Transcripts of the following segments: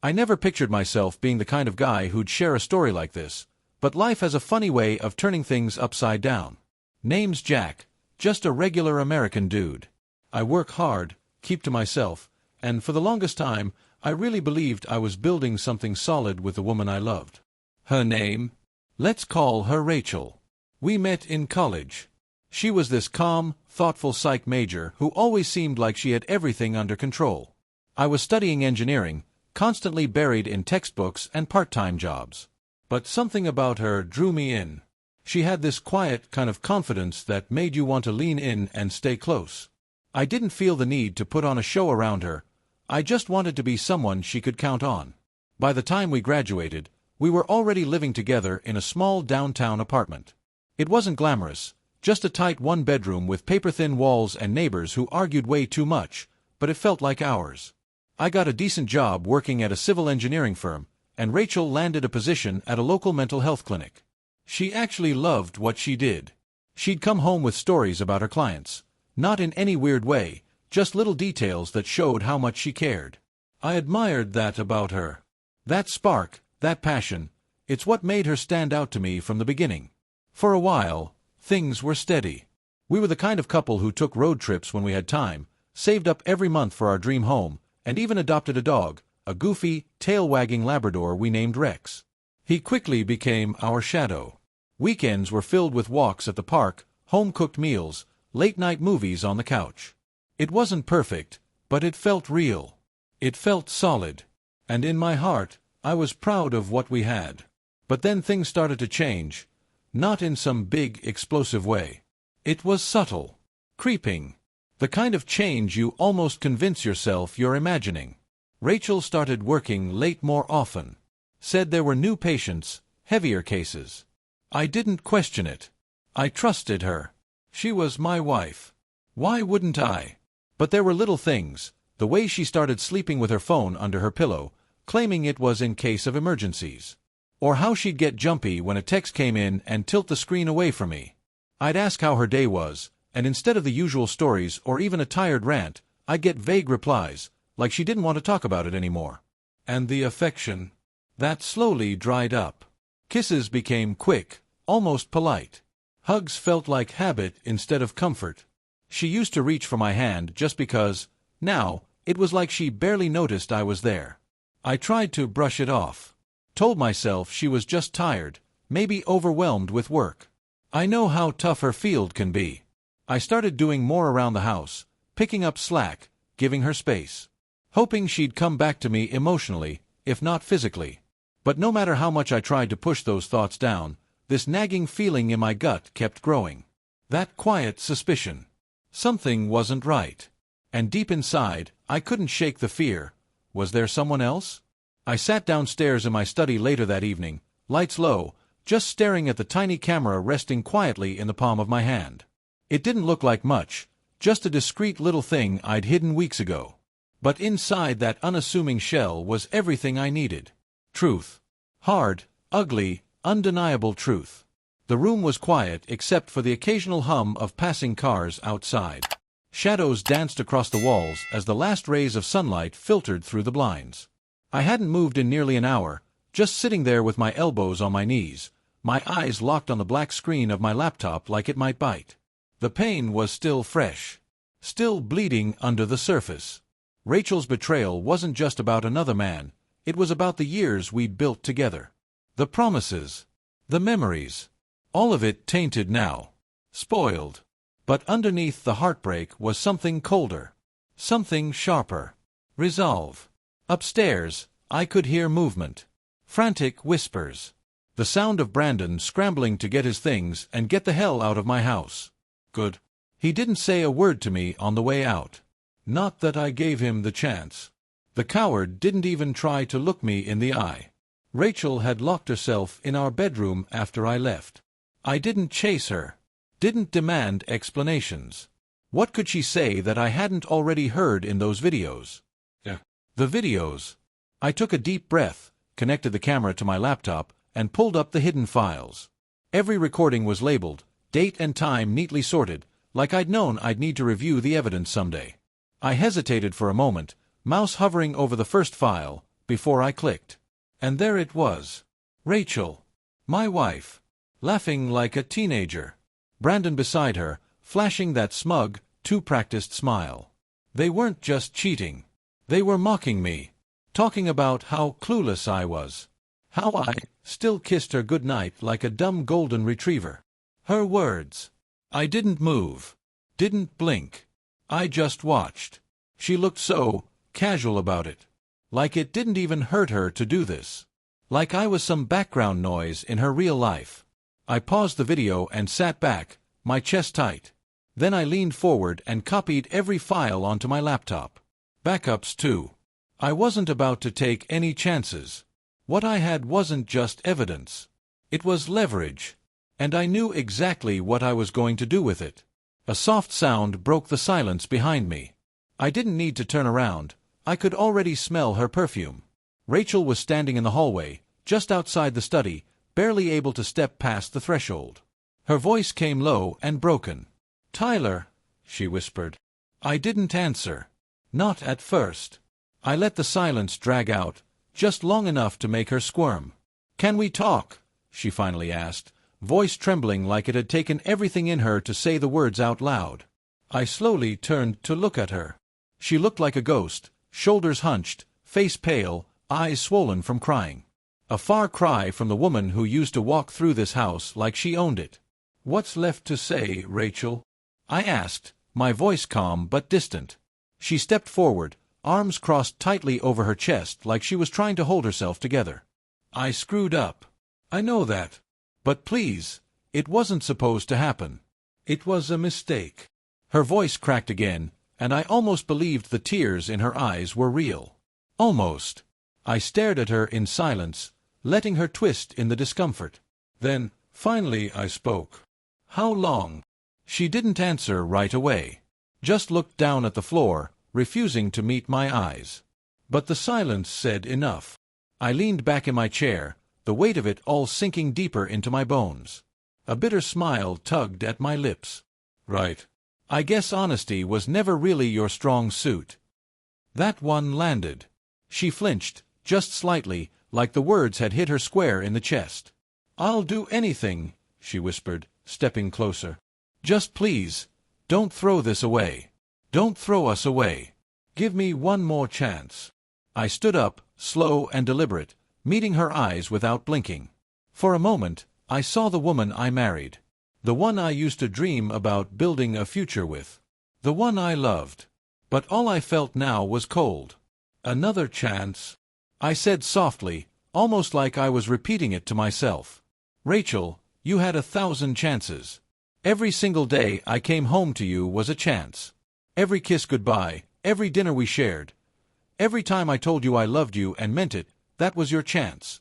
I never pictured myself being the kind of guy who'd share a story like this, but life has a funny way of turning things upside down. Name's Jack, just a regular American dude. I work hard, keep to myself, and for the longest time, I really believed I was building something solid with the woman I loved. Her name? Let's call her Rachel. We met in college. She was this calm, thoughtful psych major who always seemed like she had everything under control. I was studying engineering, constantly buried in textbooks and part-time jobs. But something about her drew me in. She had this quiet kind of confidence that made you want to lean in and stay close. I didn't feel the need to put on a show around her. I just wanted to be someone she could count on. By the time we graduated, we were already living together in a small downtown apartment. It wasn't glamorous, just a tight one-bedroom with paper-thin walls and neighbors who argued way too much, but it felt like ours. I got a decent job working at a civil engineering firm, and Rachel landed a position at a local mental health clinic. She actually loved what she did. She'd come home with stories about her clients, not in any weird way, just little details that showed how much she cared. I admired that about her. That spark, that passion, it's what made her stand out to me from the beginning. For a while, things were steady. We were the kind of couple who took road trips when we had time, saved up every month for our dream home, and even adopted a dog, a goofy, tail-wagging Labrador we named Rex. He quickly became our shadow. Weekends were filled with walks at the park, home-cooked meals, late-night movies on the couch. It wasn't perfect, but it felt real. It felt solid. And in my heart, I was proud of what we had. But then things started to change. Not in some big, explosive way. It was subtle. Creeping. The kind of change you almost convince yourself you're imagining. Rachel started working late more often. Said there were new patients, heavier cases. I didn't question it. I trusted her. She was my wife. Why wouldn't I? But there were little things, the way she started sleeping with her phone under her pillow, claiming it was in case of emergencies. Or how she'd get jumpy when a text came in and tilt the screen away from me. I'd ask how her day was, and instead of the usual stories or even a tired rant, I'd get vague replies, like she didn't want to talk about it anymore. And the affection, that slowly dried up. Kisses became quick, almost polite. Hugs felt like habit instead of comfort. She used to reach for my hand just because, now, it was like she barely noticed I was there. I tried to brush it off. Told myself she was just tired, maybe overwhelmed with work. I know how tough her field can be. I started doing more around the house, picking up slack, giving her space. Hoping she'd come back to me emotionally, if not physically. But no matter how much I tried to push those thoughts down, this nagging feeling in my gut kept growing. That quiet suspicion. Something wasn't right. And deep inside, I couldn't shake the fear. Was there someone else? I sat downstairs in my study later that evening, lights low, just staring at the tiny camera resting quietly in the palm of my hand. It didn't look like much, just a discreet little thing I'd hidden weeks ago. But inside that unassuming shell was everything I needed. Truth. Hard, ugly, undeniable truth. The room was quiet except for the occasional hum of passing cars outside. Shadows danced across the walls as the last rays of sunlight filtered through the blinds. I hadn't moved in nearly an hour, just sitting there with my elbows on my knees, my eyes locked on the black screen of my laptop like it might bite. The pain was still fresh. Still bleeding under the surface. Rachel's betrayal wasn't just about another man, it was about the years we'd built together. The promises. The memories. All of it tainted now. Spoiled. But underneath the heartbreak was something colder. Something sharper. Resolve. Upstairs, I could hear movement. Frantic whispers. The sound of Brandon scrambling to get his things and get the hell out of my house. Good. He didn't say a word to me on the way out. Not that I gave him the chance. The coward didn't even try to look me in the eye. Rachel had locked herself in our bedroom after I left. I didn't chase her. Didn't demand explanations. What could she say that I hadn't already heard in those videos? The videos. I took a deep breath, connected the camera to my laptop, and pulled up the hidden files. Every recording was labeled, date and time neatly sorted, like I'd known I'd need to review the evidence someday. I hesitated for a moment, mouse hovering over the first file, before I clicked. And there it was. Rachel. My wife. Laughing like a teenager. Brandon beside her, flashing that smug, too-practiced smile. They weren't just cheating. They were mocking me. Talking about how clueless I was. How I still kissed her goodnight like a dumb golden retriever. Her words. I didn't move. Didn't blink. I just watched. She looked so casual about it. Like it didn't even hurt her to do this. Like I was some background noise in her real life. I paused the video and sat back, my chest tight. Then I leaned forward and copied every file onto my laptop. Backups too. I wasn't about to take any chances. What I had wasn't just evidence. It was leverage. And I knew exactly what I was going to do with it. A soft sound broke the silence behind me. I didn't need to turn around. I could already smell her perfume. Rachel was standing in the hallway, just outside the study, barely able to step past the threshold. Her voice came low and broken. "Tyler," she whispered. I didn't answer. Not at first. I let the silence drag out, just long enough to make her squirm. "Can we talk?" she finally asked, voice trembling like it had taken everything in her to say the words out loud. I slowly turned to look at her. She looked like a ghost, shoulders hunched, face pale, eyes swollen from crying. A far cry from the woman who used to walk through this house like she owned it. "What's left to say, Rachel?" I asked, my voice calm but distant. She stepped forward, arms crossed tightly over her chest like she was trying to hold herself together. "I screwed up. I know that. But please, it wasn't supposed to happen. It was a mistake." Her voice cracked again, and I almost believed the tears in her eyes were real. Almost. I stared at her in silence, letting her twist in the discomfort. Then, finally I spoke. "How long?" She didn't answer right away. Just looked down at the floor, refusing to meet my eyes. But the silence said enough. I leaned back in my chair, the weight of it all sinking deeper into my bones. A bitter smile tugged at my lips. "Right. I guess honesty was never really your strong suit." That one landed. She flinched, just slightly, like the words had hit her square in the chest. "I'll do anything," she whispered, stepping closer. "Just please, don't throw this away. Don't throw us away. Give me one more chance." I stood up, slow and deliberate, meeting her eyes without blinking. For a moment, I saw the woman I married. The one I used to dream about building a future with. The one I loved. But all I felt now was cold. "Another chance," I said softly, almost like I was repeating it to myself. "Rachel, you had 1,000 chances. Every single day I came home to you was a chance. Every kiss goodbye, every dinner we shared. Every time I told you I loved you and meant it, that was your chance."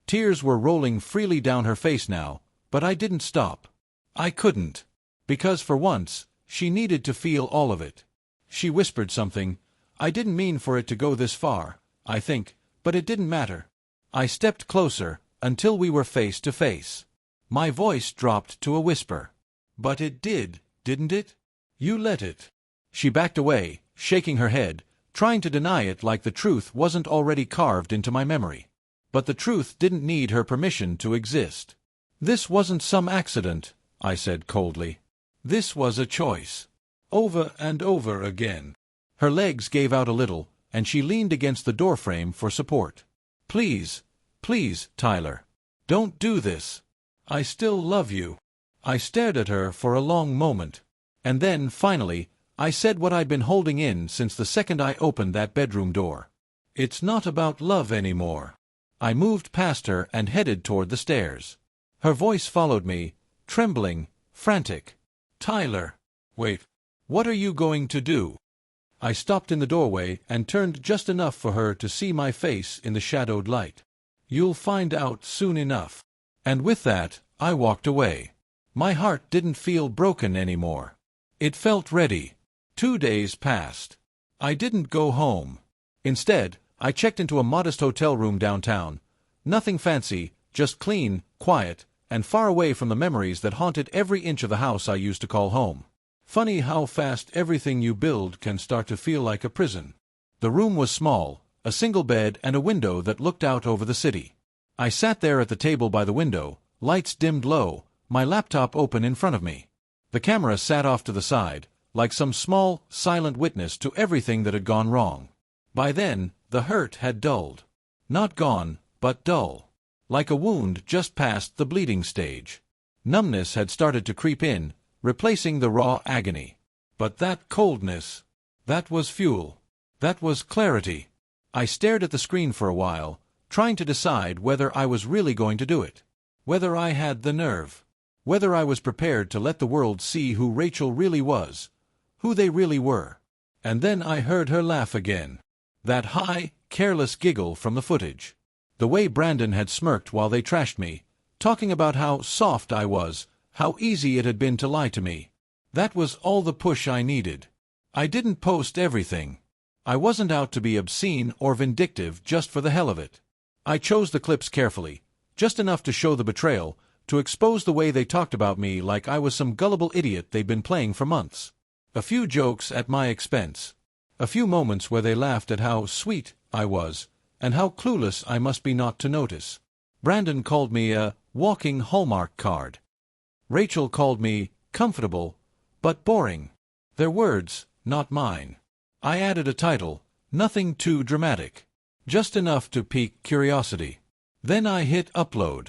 Tears were rolling freely down her face now, but I didn't stop. I couldn't. Because for once, she needed to feel all of it. She whispered something. I didn't mean for it to go this far, I think, but it didn't matter. I stepped closer, until we were face to face. My voice dropped to a whisper. "But it did, didn't it? You let it." She backed away, shaking her head, trying to deny it like the truth wasn't already carved into my memory. But the truth didn't need her permission to exist. "This wasn't some accident," I said coldly. "This was a choice. Over and over again." Her legs gave out a little, and she leaned against the doorframe for support. "Please, please, Tyler. Don't do this. I still love you." I stared at her for a long moment. And then, finally, I said what I'd been holding in since the second I opened that bedroom door. "It's not about love anymore." I moved past her and headed toward the stairs. Her voice followed me, trembling, frantic. "Tyler." "Wait. What are you going to do?" I stopped in the doorway and turned just enough for her to see my face in the shadowed light. "You'll find out soon enough." And with that, I walked away. My heart didn't feel broken anymore. It felt ready. 2 days passed. I didn't go home. Instead, I checked into a modest hotel room downtown. Nothing fancy, just clean, quiet, and far away from the memories that haunted every inch of the house I used to call home. Funny how fast everything you build can start to feel like a prison. The room was small, a single bed and a window that looked out over the city. I sat there at the table by the window, lights dimmed low, my laptop open in front of me. The camera sat off to the side, like some small, silent witness to everything that had gone wrong. By then, the hurt had dulled. Not gone, but dull. Like a wound just past the bleeding stage. Numbness had started to creep in, replacing the raw agony. But that coldness, that was fuel. That was clarity. I stared at the screen for a while, trying to decide whether I was really going to do it. Whether I had the nerve. Whether I was prepared to let the world see who Rachel really was. Who they really were. And then I heard her laugh again. That high, careless giggle from the footage. The way Brandon had smirked while they trashed me, talking about how soft I was, how easy it had been to lie to me. That was all the push I needed. I didn't post everything. I wasn't out to be obscene or vindictive just for the hell of it. I chose the clips carefully, just enough to show the betrayal, to expose the way they talked about me like I was some gullible idiot they'd been playing for months. A few jokes at my expense. A few moments where they laughed at how sweet I was, and how clueless I must be not to notice. Brandon called me a walking Hallmark card. Rachel called me comfortable, but boring. Their words, not mine. I added a title, nothing too dramatic. Just enough to pique curiosity. Then I hit upload.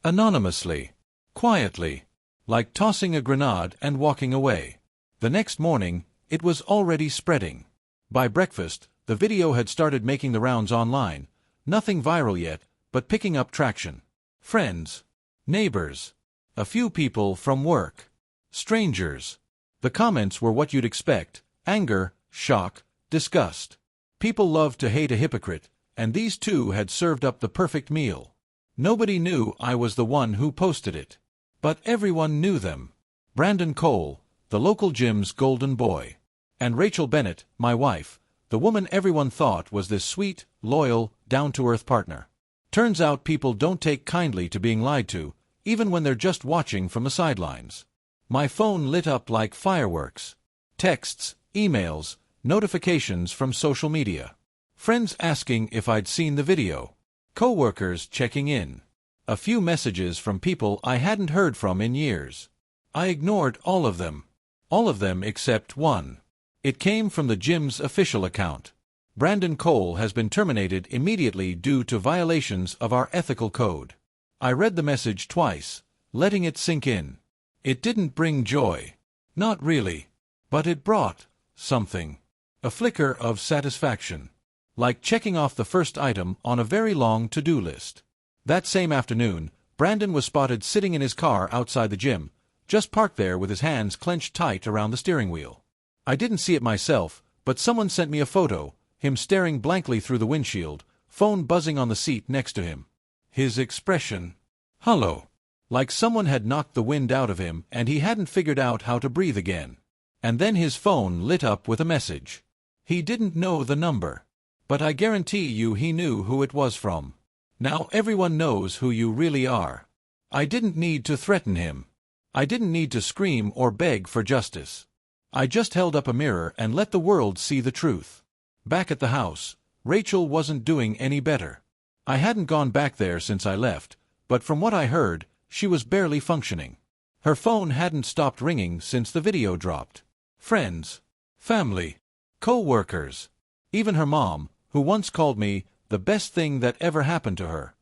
Anonymously. Quietly. Like tossing a grenade and walking away. The next morning, it was already spreading. By breakfast, the video had started making the rounds online. Nothing viral yet, but picking up traction. Friends. Neighbors. A few people from work. Strangers. The comments were what you'd expect. Anger, shock, disgust. People love to hate a hypocrite, and these two had served up the perfect meal. Nobody knew I was the one who posted it. But everyone knew them. Brandon Cole, the local gym's golden boy. And Rachel Bennett, my wife, the woman everyone thought was this sweet, loyal, down-to-earth partner. Turns out people don't take kindly to being lied to, even when they're just watching from the sidelines. My phone lit up like fireworks. Texts, emails, notifications from social media. Friends asking if I'd seen the video. Co-workers checking in. A few messages from people I hadn't heard from in years. I ignored all of them. All of them except one. It came from the gym's official account. Brandon Cole has been terminated immediately due to violations of our ethical code. I read the message twice, letting it sink in. It didn't bring joy. Not really. But it brought something. A flicker of satisfaction. Like checking off the first item on a very long to-do list. That same afternoon, Brandon was spotted sitting in his car outside the gym, just parked there with his hands clenched tight around the steering wheel. I didn't see it myself, but someone sent me a photo, him staring blankly through the windshield, phone buzzing on the seat next to him. His expression. Hollow. Like someone had knocked the wind out of him and he hadn't figured out how to breathe again. And then his phone lit up with a message. He didn't know the number. But I guarantee you he knew who it was from. Now everyone knows who you really are. I didn't need to threaten him. I didn't need to scream or beg for justice. I just held up a mirror and let the world see the truth. Back at the house, Rachel wasn't doing any better. I hadn't gone back there since I left, but from what I heard, she was barely functioning. Her phone hadn't stopped ringing since the video dropped. Friends, family, co-workers, even her mom, who once called me the best thing that ever happened to her.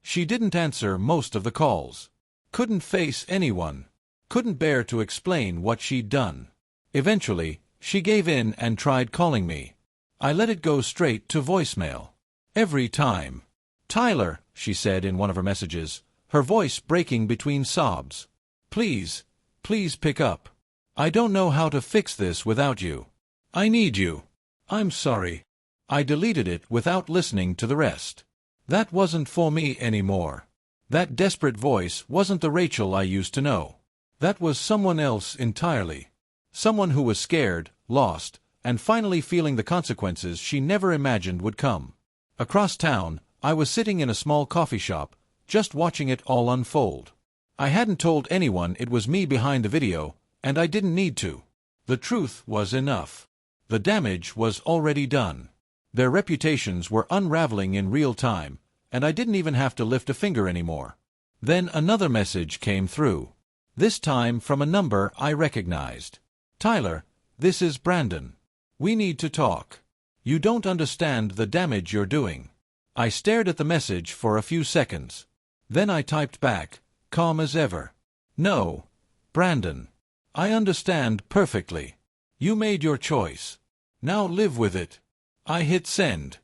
She didn't answer most of the calls. Couldn't face anyone. Couldn't bear to explain what she'd done. Eventually, she gave in and tried calling me. I let it go straight to voicemail. Every time. Tyler, she said in one of her messages, her voice breaking between sobs. Please, please pick up. I don't know how to fix this without you. I need you. I'm sorry. I deleted it without listening to the rest. That wasn't for me anymore. That desperate voice wasn't the Rachel I used to know. That was someone else entirely. Someone who was scared, lost, and finally feeling the consequences she never imagined would come. Across town, I was sitting in a small coffee shop, just watching it all unfold. I hadn't told anyone it was me behind the video, and I didn't need to. The truth was enough. The damage was already done. Their reputations were unraveling in real time, and I didn't even have to lift a finger anymore. Then another message came through. This time from a number I recognized. "Tyler, this is Brandon. We need to talk. You don't understand the damage you're doing." I stared at the message for a few seconds. Then I typed back, calm as ever. "No, Brandon. I understand perfectly. You made your choice. Now live with it." I hit send.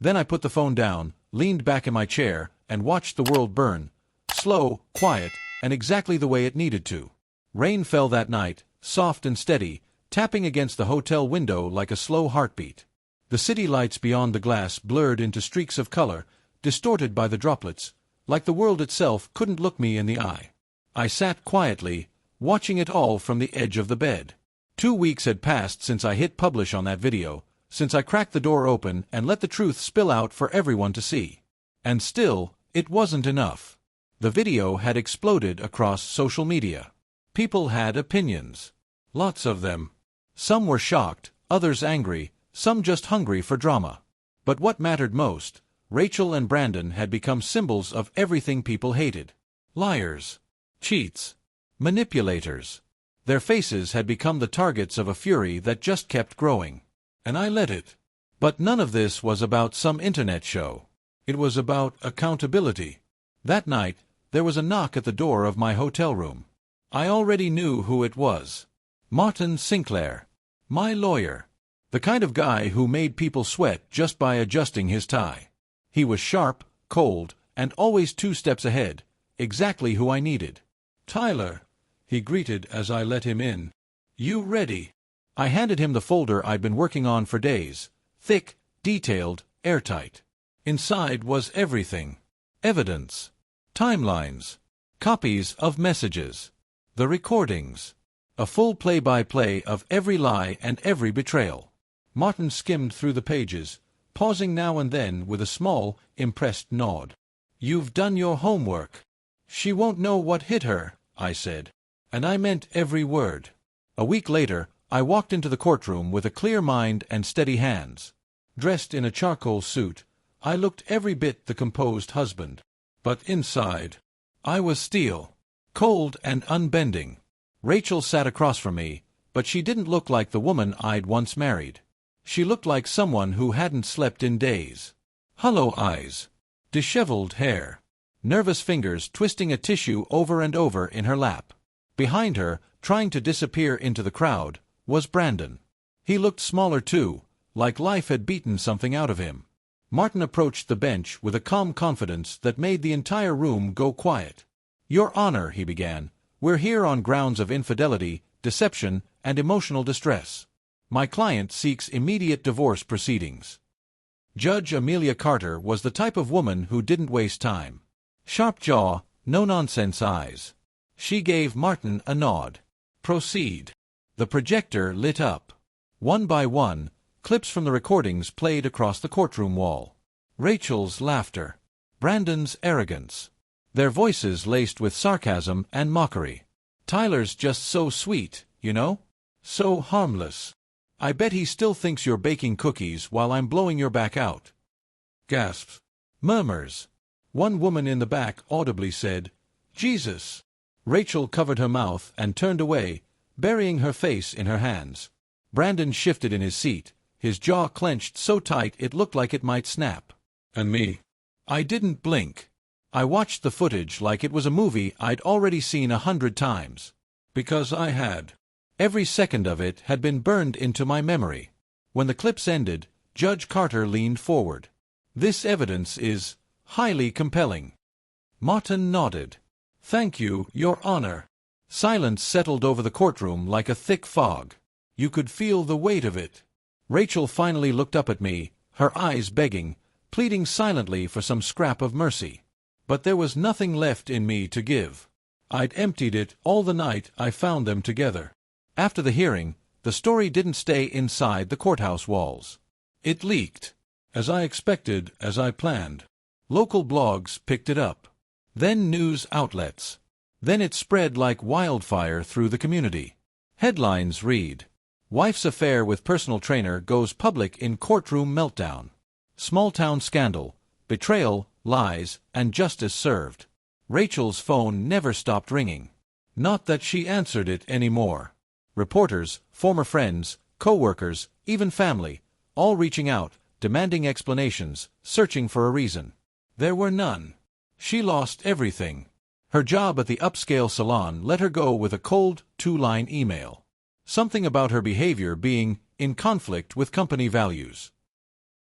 Then I put the phone down, leaned back in my chair, and watched the world burn. Slow, quiet, and exactly the way it needed to. Rain fell that night, soft and steady, tapping against the hotel window like a slow heartbeat. The city lights beyond the glass blurred into streaks of color, distorted by the droplets, like the world itself couldn't look me in the eye. I sat quietly, watching it all from the edge of the bed. 2 weeks had passed since I hit publish on that video, since I cracked the door open and let the truth spill out for everyone to see. And still, it wasn't enough. The video had exploded across social media. People had opinions. Lots of them. Some were shocked, others angry, some just hungry for drama. But what mattered most, Rachel and Brandon had become symbols of everything people hated. Liars. Cheats. Manipulators. Their faces had become the targets of a fury that just kept growing. And I let it. But none of this was about some internet show. It was about accountability. That night, there was a knock at the door of my hotel room. I already knew who it was. Martin Sinclair. My lawyer. The kind of guy who made people sweat just by adjusting his tie. He was sharp, cold, and always 2 steps ahead, exactly who I needed. "Tyler," he greeted as I let him in. "You ready?" I handed him the folder I'd been working on for days. Thick, detailed, airtight. Inside was everything. Evidence. Timelines. Copies of messages. The recordings. A full play-by-play of every lie and every betrayal. Martin skimmed through the pages, pausing now and then with a small, impressed nod. "You've done your homework." "She won't know what hit her," I said. And I meant every word. A week later, I walked into the courtroom with a clear mind and steady hands. Dressed in a charcoal suit, I looked every bit the composed husband. But inside, I was steel. Cold and unbending. Rachel sat across from me, but she didn't look like the woman I'd once married. She looked like someone who hadn't slept in days. Hollow eyes. Disheveled hair. Nervous fingers twisting a tissue over and over in her lap. Behind her, trying to disappear into the crowd, was Brandon. He looked smaller too, like life had beaten something out of him. Martin approached the bench with a calm confidence that made the entire room go quiet. "Your Honor," he began, "we're here on grounds of infidelity, deception, and emotional distress. My client seeks immediate divorce proceedings." Judge Amelia Carter was the type of woman who didn't waste time. Sharp jaw, no-nonsense eyes. She gave Martin a nod. "Proceed." The projector lit up. One by one, clips from the recordings played across the courtroom wall. Rachel's laughter. Brandon's arrogance. Their voices laced with sarcasm and mockery. "Tyler's just so sweet, you know? So harmless. I bet he still thinks you're baking cookies while I'm blowing your back out." Gasps. Murmurs. One woman in the back audibly said, "Jesus." Rachel covered her mouth and turned away, burying her face in her hands. Brandon shifted in his seat, his jaw clenched so tight it looked like it might snap. And me. I didn't blink. I watched the footage like it was a movie I'd already seen 100 times. Because I had. Every second of it had been burned into my memory. When the clips ended, Judge Carter leaned forward. "This evidence is highly compelling." Martin nodded. "Thank you, Your Honor." Silence settled over the courtroom like a thick fog. You could feel the weight of it. Rachel finally looked up at me, her eyes begging, pleading silently for some scrap of mercy. But there was nothing left in me to give. I'd emptied it all the night I found them together. After the hearing, the story didn't stay inside the courthouse walls. It leaked. As I expected, as I planned. Local blogs picked it up. Then news outlets. Then it spread like wildfire through the community. Headlines read, Wife's affair with personal trainer goes public in courtroom meltdown. Small-town scandal, betrayal, lies, and justice served. Rachel's phone never stopped ringing. Not that she answered it anymore. Reporters, former friends, co-workers, even family, all reaching out, demanding explanations, searching for a reason. There were none. She lost everything. Her job at the upscale salon let her go with a cold, 2-line email. Something about her behavior being in conflict with company values.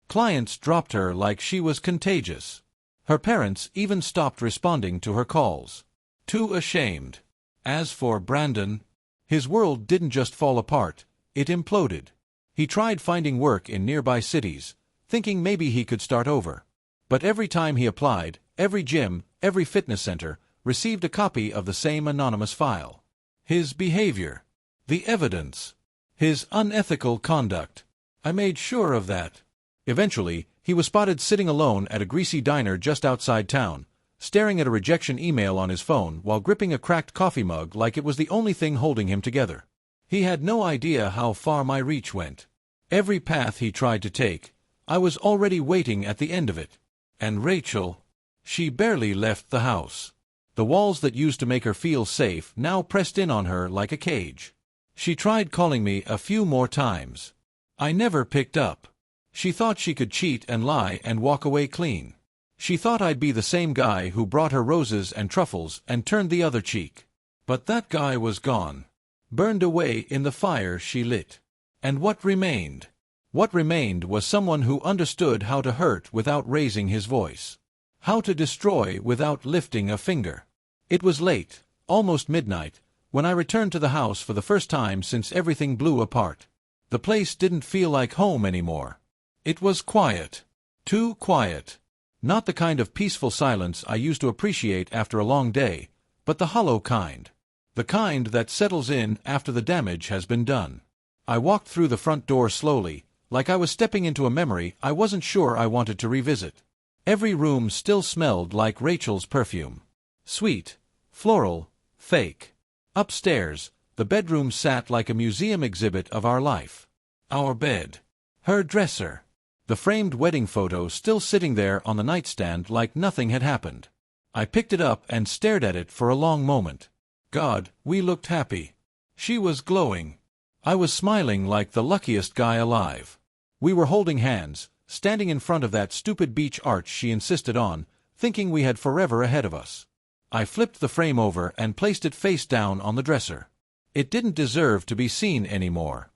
Clients dropped her like she was contagious. Her parents even stopped responding to her calls. Too ashamed. As for Brandon, his world didn't just fall apart, it imploded. He tried finding work in nearby cities, thinking maybe he could start over. But every time he applied, every gym, every fitness center, received a copy of the same anonymous file. His behavior. The evidence. His unethical conduct. I made sure of that. Eventually, he was spotted sitting alone at a greasy diner just outside town, staring at a rejection email on his phone while gripping a cracked coffee mug like it was the only thing holding him together. He had no idea how far my reach went. Every path he tried to take, I was already waiting at the end of it. And Rachel, she barely left the house. The walls that used to make her feel safe now pressed in on her like a cage. She tried calling me a few more times. I never picked up. She thought she could cheat and lie and walk away clean. She thought I'd be the same guy who brought her roses and truffles and turned the other cheek. But that guy was gone. Burned away in the fire she lit. And what remained? What remained was someone who understood how to hurt without raising his voice. How to destroy without lifting a finger. It was late, almost midnight, when I returned to the house for the first time since everything blew apart. The place didn't feel like home anymore. It was quiet. Too quiet. Not the kind of peaceful silence I used to appreciate after a long day, but the hollow kind. The kind that settles in after the damage has been done. I walked through the front door slowly, like I was stepping into a memory I wasn't sure I wanted to revisit. Every room still smelled like Rachel's perfume. Sweet, floral, fake. Upstairs, the bedroom sat like a museum exhibit of our life. Our bed. Her dresser. The framed wedding photo still sitting there on the nightstand like nothing had happened. I picked it up and stared at it for a long moment. God, we looked happy. She was glowing. I was smiling like the luckiest guy alive. We were holding hands, standing in front of that stupid beach arch she insisted on, thinking we had forever ahead of us. I flipped the frame over and placed it face down on the dresser. It didn't deserve to be seen anymore.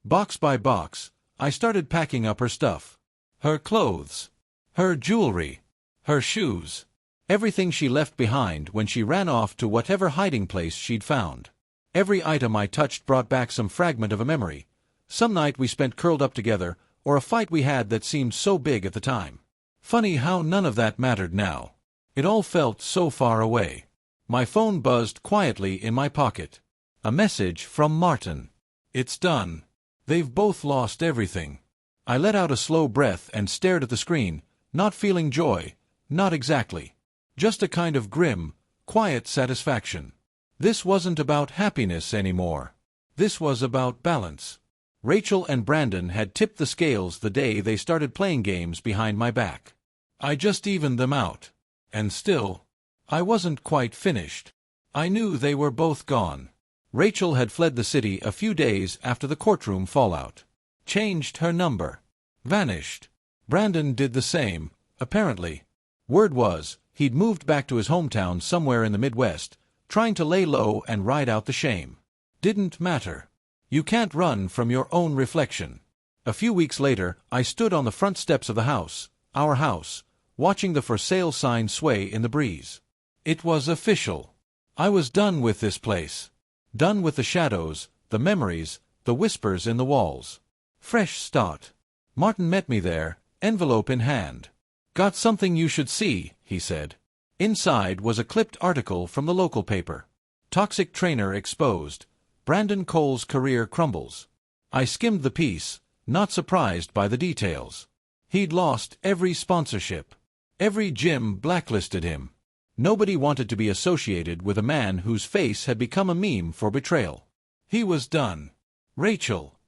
Box by box, I started packing up her stuff. Her clothes. Her jewelry. Her shoes. Everything she left behind when she ran off to whatever hiding place she'd found. Every item I touched brought back some fragment of a memory. Some night we spent curled up together, or a fight we had that seemed so big at the time. Funny how none of that mattered now. It all felt so far away. My phone buzzed quietly in my pocket. A message from Martin. It's done. They've both lost everything. I let out a slow breath and stared at the screen, not feeling joy, not exactly. Just a kind of grim, quiet satisfaction. This wasn't about happiness anymore. This was about balance. Rachel and Brandon had tipped the scales the day they started playing games behind my back. I just evened them out. And still, I wasn't quite finished. I knew they were both gone. Rachel had fled the city a few days after the courtroom fallout. Changed her number. Vanished. Brandon did the same, apparently. Word was, he'd moved back to his hometown somewhere in the Midwest, trying to lay low and ride out the shame. Didn't matter. You can't run from your own reflection. A few weeks later, I stood on the front steps of the house, our house, watching the for sale sign sway in the breeze. It was official. I was done with this place. Done with the shadows, the memories, the whispers in the walls. Fresh start. Martin met me there, envelope in hand. Got something you should see, he said. Inside was a clipped article from the local paper. Toxic trainer exposed. Brandon Cole's career crumbles. I skimmed the piece, not surprised by the details. He'd lost every sponsorship. Every gym blacklisted him. Nobody wanted to be associated with a man whose face had become a meme for betrayal. He was done. Rachel.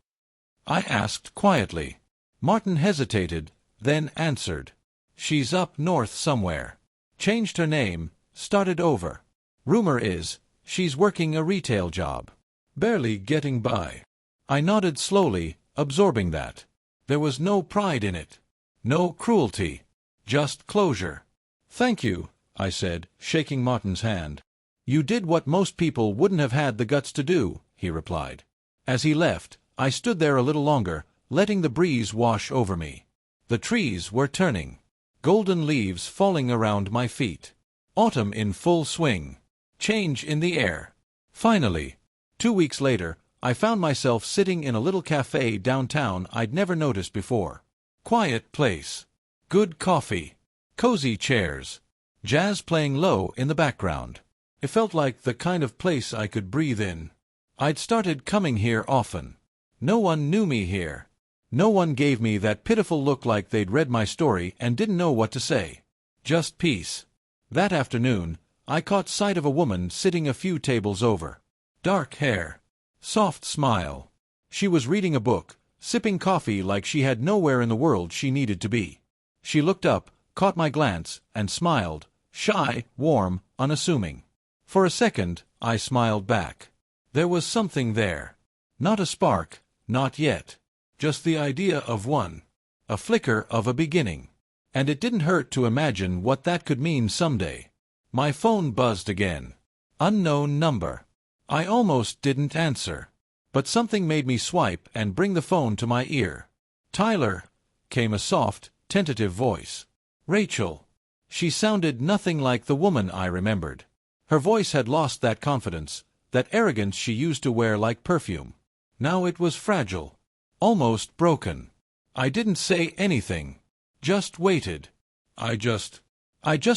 I asked quietly. Martin hesitated, then answered. She's up north somewhere. Changed her name, started over. Rumor is, she's working a retail job. Barely getting by. I nodded slowly, absorbing that. There was no pride in it. No cruelty. Just closure. Thank you, I said, shaking Martin's hand. You did what most people wouldn't have had the guts to do, he replied. As he left, I stood there a little longer, letting the breeze wash over me. The trees were turning. Golden leaves falling around my feet. Autumn in full swing. Change in the air. Finally, 2 weeks later, I found myself sitting in a little cafe downtown I'd never noticed before. Quiet place. Good coffee. Cozy chairs. Jazz playing low in the background. It felt like the kind of place I could breathe in. I'd started coming here often. No one knew me here. No one gave me that pitiful look like they'd read my story and didn't know what to say. Just peace. That afternoon, I caught sight of a woman sitting a few tables over. Dark hair. Soft smile. She was reading a book, sipping coffee like she had nowhere in the world she needed to be. She looked up, caught my glance, and smiled, shy, warm, unassuming. For a second, I smiled back. There was something there. Not a spark, not yet. Just the idea of one. A flicker of a beginning. And it didn't hurt to imagine what that could mean someday. My phone buzzed again. Unknown number. I almost didn't answer. But something made me swipe and bring the phone to my ear. Tyler, came a soft, tentative voice. Rachel. She sounded nothing like the woman I remembered. Her voice had lost that confidence, that arrogance she used to wear like perfume. Now it was fragile. Almost broken. I didn't say anything. Just waited. I just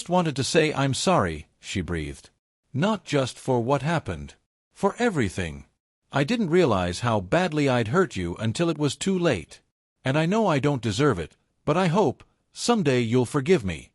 wanted to say I'm sorry, she breathed. Not just for what happened. For everything. I didn't realize how badly I'd hurt you until it was too late. And I know I don't deserve it, but I hope, someday you'll forgive me.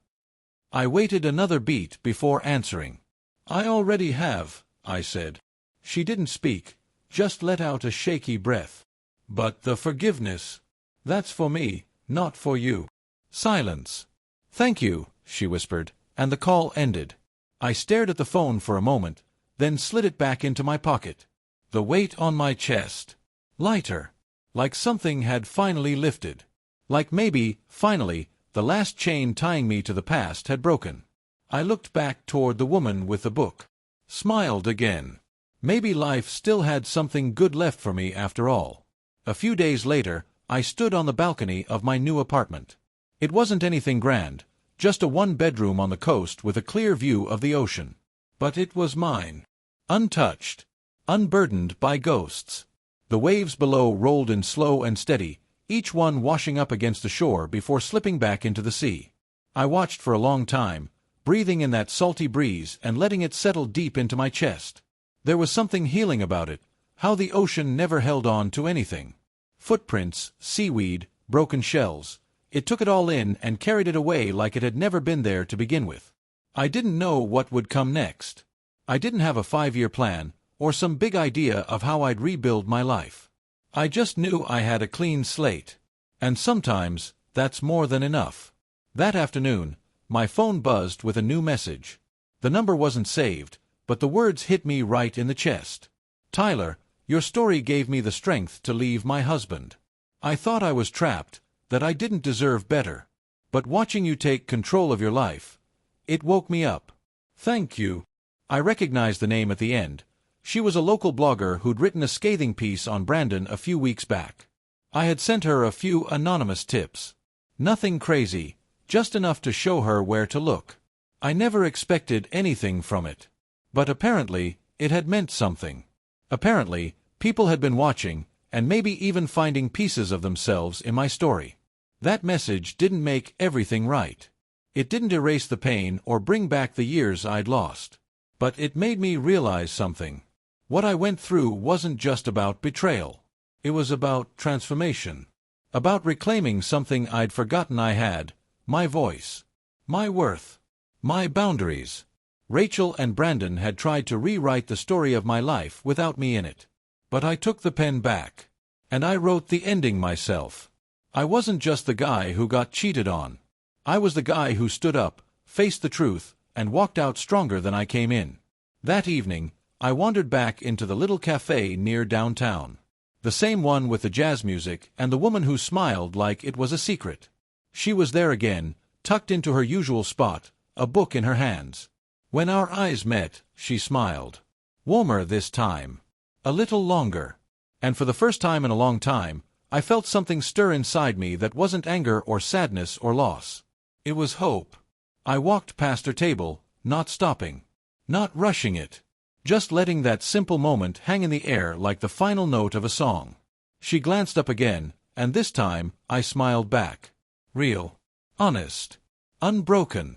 I waited another beat before answering. I already have, I said. She didn't speak, just let out a shaky breath. But the forgiveness, that's for me, not for you. Silence. Thank you, she whispered, and the call ended. I stared at the phone for a moment, then slid it back into my pocket. The weight on my chest. Lighter. Like something had finally lifted. Like maybe, finally, the last chain tying me to the past had broken. I looked back toward the woman with the book. Smiled again. Maybe life still had something good left for me after all. A few days later, I stood on the balcony of my new apartment. It wasn't anything grand, just a one-bedroom on the coast with a clear view of the ocean. But it was mine. Untouched. Unburdened by ghosts. The waves below rolled in slow and steady, each one washing up against the shore before slipping back into the sea. I watched for a long time, breathing in that salty breeze and letting it settle deep into my chest. There was something healing about it, how the ocean never held on to anything. Footprints, seaweed, broken shells. It took it all in and carried it away like it had never been there to begin with. I didn't know what would come next. I didn't have a 5-year plan, or some big idea of how I'd rebuild my life. I just knew I had a clean slate. And sometimes, that's more than enough. That afternoon, my phone buzzed with a new message. The number wasn't saved, but the words hit me right in the chest. Tyler, your story gave me the strength to leave my husband. I thought I was trapped, that I didn't deserve better. But watching you take control of your life, it woke me up. Thank you. I recognized the name at the end. She was a local blogger who'd written a scathing piece on Brandon a few weeks back. I had sent her a few anonymous tips. Nothing crazy, just enough to show her where to look. I never expected anything from it. But apparently, it had meant something. Apparently, people had been watching, and maybe even finding pieces of themselves in my story. That message didn't make everything right. It didn't erase the pain or bring back the years I'd lost. But it made me realize something. What I went through wasn't just about betrayal. It was about transformation. About reclaiming something I'd forgotten I had, my voice, my worth, my boundaries. Rachel and Brandon had tried to rewrite the story of my life without me in it. But I took the pen back. And I wrote the ending myself. I wasn't just the guy who got cheated on. I was the guy who stood up, faced the truth, and walked out stronger than I came in. That evening, I wandered back into the little cafe near downtown. The same one with the jazz music and the woman who smiled like it was a secret. She was there again, tucked into her usual spot, a book in her hands. When our eyes met, she smiled. Warmer this time. A little longer. And for the first time in a long time, I felt something stir inside me that wasn't anger or sadness or loss. It was hope. I walked past her table, not stopping. Not rushing it. Just letting that simple moment hang in the air like the final note of a song. She glanced up again, and this time, I smiled back. Real. Honest. Unbroken.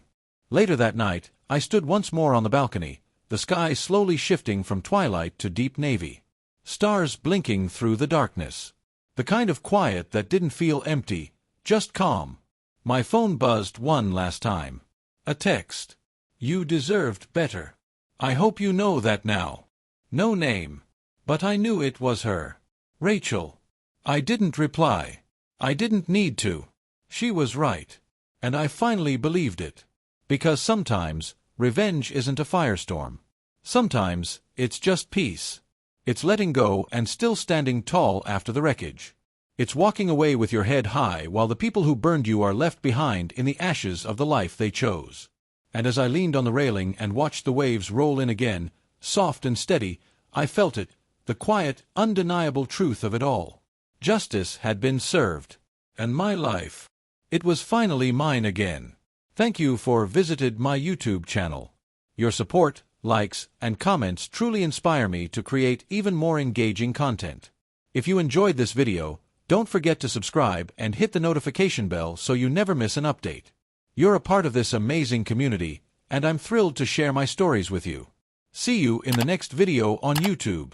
Later that night, I stood once more on the balcony, the sky slowly shifting from twilight to deep navy. Stars blinking through the darkness. The kind of quiet that didn't feel empty, just calm. My phone buzzed one last time. A text. You deserved better. I hope you know that now. No name. But I knew it was her. Rachel. I didn't reply. I didn't need to. She was right. And I finally believed it. Because sometimes, revenge isn't a firestorm. Sometimes, it's just peace. It's letting go and still standing tall after the wreckage. It's walking away with your head high while the people who burned you are left behind in the ashes of the life they chose. And as I leaned on the railing and watched the waves roll in again, soft and steady, I felt it, the quiet, undeniable truth of it all. Justice had been served. And my life. It was finally mine again. Thank you for visited my YouTube channel. Your support, likes, and comments truly inspire me to create even more engaging content. If you enjoyed this video, don't forget to subscribe and hit the notification bell so you never miss an update. You're a part of this amazing community, and I'm thrilled to share my stories with you. See you in the next video on YouTube.